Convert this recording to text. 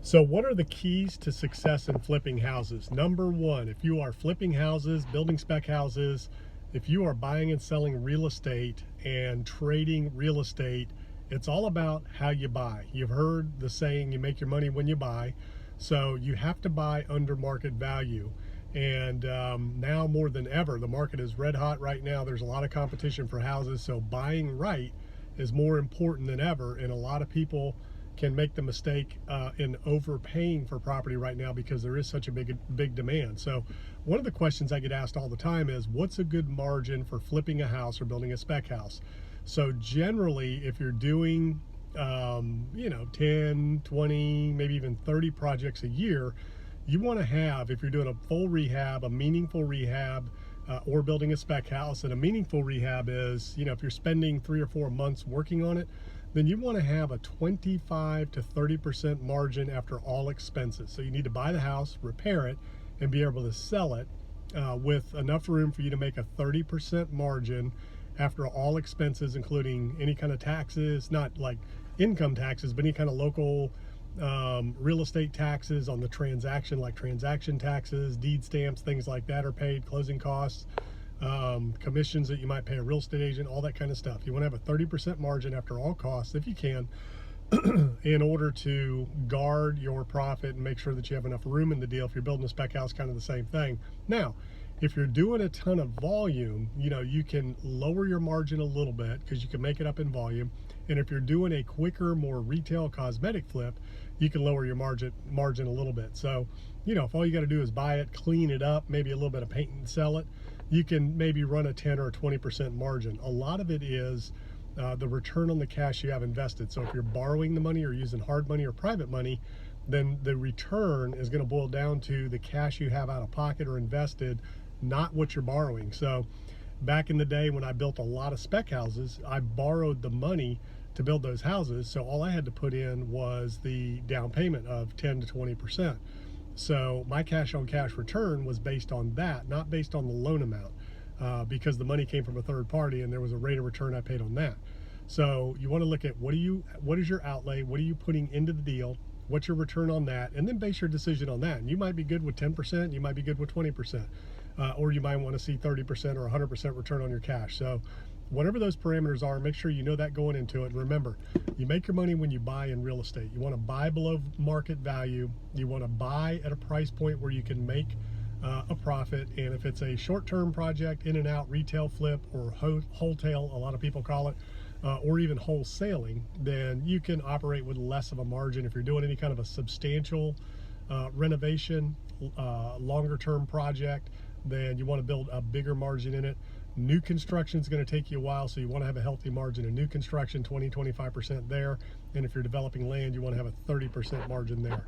So what are the keys to success in flipping houses? Number one, if you are flipping houses, building spec houses, if you are buying and selling real estate and trading real estate, it's all about how you buy. You've heard the saying, you make your money when you buy. So you have to buy under market value. And now more than ever, the market is red hot right now. There's a lot of competition for houses. So buying right is more important than ever. And a lot of people can make the mistake in overpaying for property right now because there is such a big demand. So one of the questions I get asked all the time is, what's a good margin for flipping a house or building a spec house? So generally, if you're doing 10, 20, maybe even 30 projects a year, you want to have, if you're doing a full rehab, a meaningful rehab, or building a spec house, and a meaningful rehab is, if you're spending 3 or 4 months working on it, then you want to have a 25 to 30% margin after all expenses. So you need to buy the house, repair it, and be able to sell it with enough room for you to make a 30% margin after all expenses, including any kind of taxes, not like income taxes, but any kind of local real estate taxes on the transaction, like transaction taxes, deed stamps, things like that are paid, closing costs, commissions that you might pay a real estate agent, all that kind of stuff. You want to have a 30% margin after all costs, if you can, in order to guard your profit and make sure that you have enough room in the deal. If you're building a spec house, kind of the same thing. Now, if you're doing a ton of volume, you can lower your margin a little bit because you can make it up in volume. And if you're doing a quicker, more retail cosmetic flip, you can lower your margin a little bit. So, if all you got to do is buy it, clean it up, maybe a little bit of paint and sell it, you can maybe run a 10 or 20% margin. A lot of it is the return on the cash you have invested. So if you're borrowing the money or using hard money or private money, then the return is going to boil down to the cash you have out of pocket or invested, not what you're borrowing. So back in the day when I built a lot of spec houses, I borrowed the money to build those houses. So all I had to put in was the down payment of 10 to 20%. So my cash on cash return was based on that, not based on the loan amount, because the money came from a third party and there was a rate of return I paid on that. So you want to look at what is your outlay, what are you putting into the deal, what's your return on that, and then base your decision on that. And you might be good with 10%, you might be good with 20%, or you might want to see 30% or 100% return on your cash. So whatever those parameters are, make sure you know that going into it. And remember, you make your money when you buy in real estate. You want to buy below market value. You want to buy at a price point where you can make a profit. And if it's a short-term project, in and out, retail flip, or wholesale, a lot of people call it, or even wholesaling, then you can operate with less of a margin. If you're doing any kind of a substantial renovation, longer-term project, then you want to build a bigger margin in it. New construction is going to take you a while, so you want to have a healthy margin in new construction, 20-25% there. And if you're developing land, you want to have a 30% margin there.